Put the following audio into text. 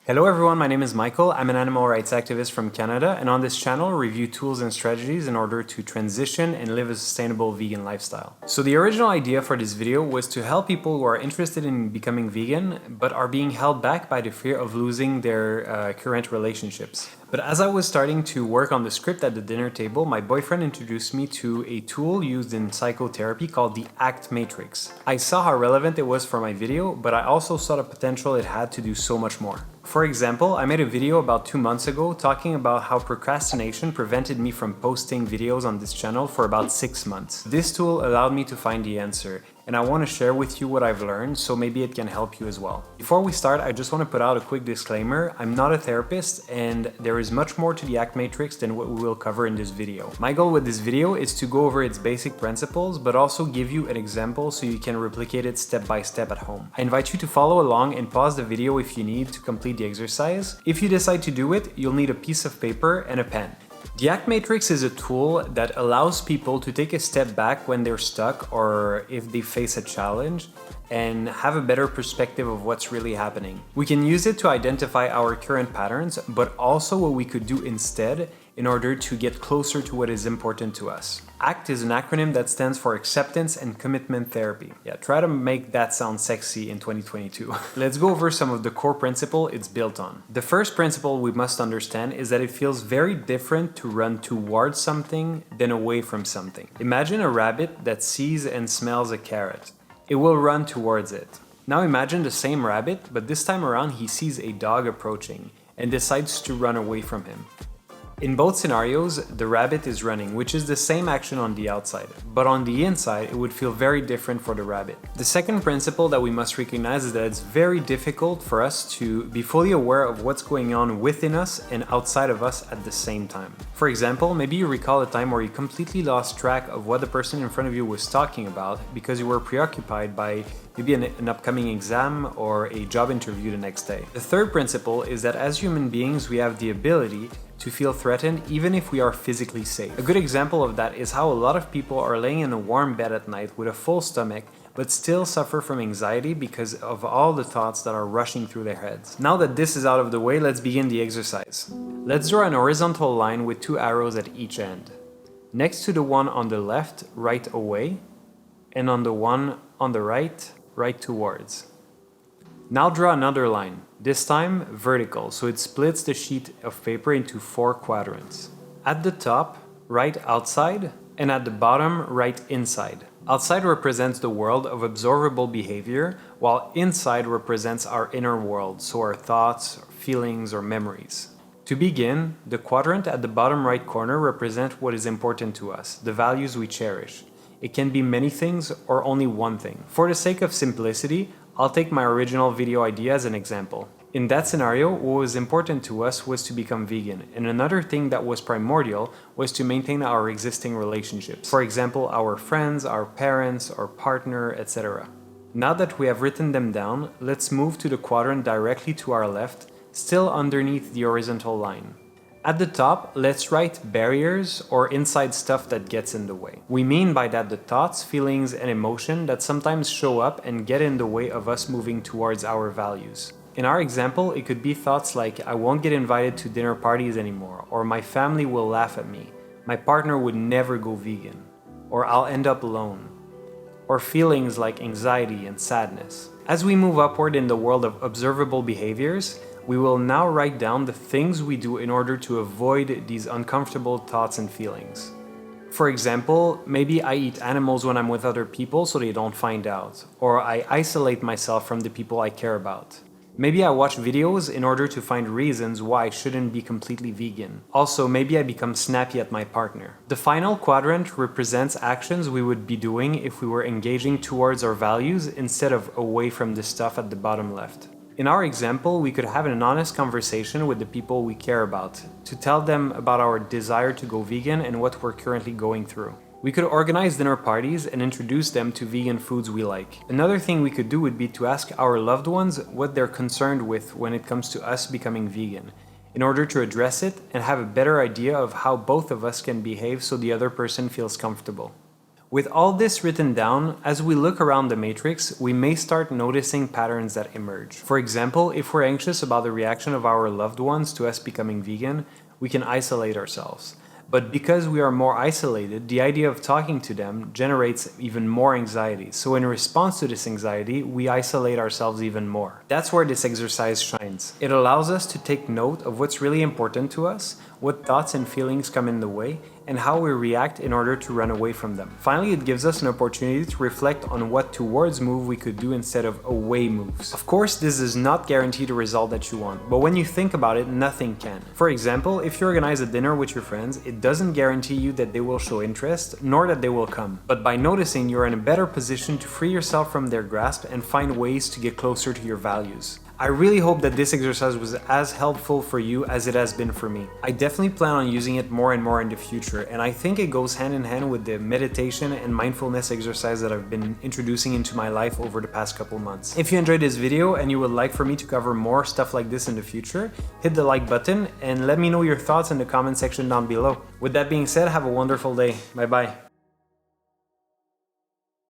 Hello everyone, my name is Michael. I'm an animal rights activist from Canada, and on this channel I review tools and strategies in order to transition and live a sustainable vegan lifestyle. So the original idea for this video was to help people who are interested in becoming vegan but are being held back by the fear of losing their current relationships. But as I was starting to work on the script at the dinner table, my boyfriend introduced me to a tool used in psychotherapy called the ACT Matrix. I saw how relevant it was for my video, but I also saw the potential it had to do so much more. For example, I made a video about 2 months ago talking about how procrastination prevented me from posting videos on this channel for about 6 months. This tool allowed me to find the answer, and I want to share with you what I've learned, so maybe it can help you as well. Before we start, I just want to put out a quick disclaimer. I'm not a therapist, and there is much more to the ACT Matrix than what we will cover in this video. My goal with this video is to go over its basic principles, but also give you an example so you can replicate it step by step at home. I invite you to follow along and pause the video if you need to complete the exercise. If you decide to do it, you'll need a piece of paper and a pen. The ACT Matrix is a tool that allows people to take a step back when they're stuck or if they face a challenge and have a better perspective of what's really happening. We can use it to identify our current patterns, but also what we could do instead in order to get closer to what is important to us. ACT is an acronym that stands for Acceptance and Commitment Therapy. Yeah, try to make that sound sexy in 2022. Let's go over some of the core principles it's built on. The first principle we must understand is that it feels very different to run towards something than away from something. Imagine a rabbit that sees and smells a carrot. It will run towards it. Now imagine the same rabbit, but this time around he sees a dog approaching and decides to run away from him. In both scenarios, the rabbit is running, which is the same action on the outside, but on the inside, it would feel very different for the rabbit. The second principle that we must recognize is that it's very difficult for us to be fully aware of what's going on within us and outside of us at the same time. For example, maybe you recall a time where you completely lost track of what the person in front of you was talking about because you were preoccupied by maybe an upcoming exam or a job interview the next day. The third principle is that as human beings, we have the ability to feel threatened even if we are physically safe. A good example of that is how a lot of people are laying in a warm bed at night with a full stomach but still suffer from anxiety because of all the thoughts that are rushing through their heads. Now that this is out of the way, let's begin the exercise. Let's draw an horizontal line with 2 arrows at each end. Next to the one on the left, right away, and on the one on the right, right towards. Now draw another line, this time vertical, so it splits the sheet of paper into 4 quadrants. At the top, right outside, and at the bottom, right inside. Outside represents the world of observable behavior, while inside represents our inner world, so our thoughts, feelings, or memories. To begin, the quadrant at the bottom right corner represents what is important to us, the values we cherish. It can be many things or only one thing. For the sake of simplicity, I'll take my original video idea as an example. In that scenario, what was important to us was to become vegan, and another thing that was primordial was to maintain our existing relationships. For example, our friends, our parents, our partner, etc. Now that we have written them down, let's move to the quadrant directly to our left, still underneath the horizontal line. At the top, let's write barriers or inside stuff that gets in the way. We mean by that the thoughts, feelings, and emotion that sometimes show up and get in the way of us moving towards our values. In our example, it could be thoughts like, I won't get invited to dinner parties anymore, or my family will laugh at me, my partner would never go vegan, or I'll end up alone, or feelings like anxiety and sadness. As we move upward in the world of observable behaviors, we will now write down the things we do in order to avoid these uncomfortable thoughts and feelings. For example, maybe I eat animals when I'm with other people so they don't find out, or I isolate myself from the people I care about. Maybe I watch videos in order to find reasons why I shouldn't be completely vegan. Also, maybe I become snappy at my partner. The final quadrant represents actions we would be doing if we were engaging towards our values instead of away from the stuff at the bottom left. In our example, we could have an honest conversation with the people we care about, to tell them about our desire to go vegan and what we're currently going through. We could organize dinner parties and introduce them to vegan foods we like. Another thing we could do would be to ask our loved ones what they're concerned with when it comes to us becoming vegan, in order to address it and have a better idea of how both of us can behave so the other person feels comfortable. With all this written down, as we look around the matrix, we may start noticing patterns that emerge. For example, if we're anxious about the reaction of our loved ones to us becoming vegan, we can isolate ourselves. But because we are more isolated, the idea of talking to them generates even more anxiety. So in response to this anxiety, we isolate ourselves even more. That's where this exercise shines. It allows us to take note of what's really important to us, what thoughts and feelings come in the way, and how we react in order to run away from them. Finally, it gives us an opportunity to reflect on what towards move we could do instead of away moves. Of course, this does not guarantee the result that you want, but when you think about it, nothing can. For example, if you organize a dinner with your friends, it doesn't guarantee you that they will show interest, nor that they will come. But by noticing, you're in a better position to free yourself from their grasp and find ways to get closer to your values. I really hope that this exercise was as helpful for you as it has been for me. I definitely plan on using it more and more in the future, and I think it goes hand in hand with the meditation and mindfulness exercise that I've been introducing into my life over the past couple months. If you enjoyed this video and you would like for me to cover more stuff like this in the future, hit the like button and let me know your thoughts in the comment section down below. With that being said, have a wonderful day. Bye bye.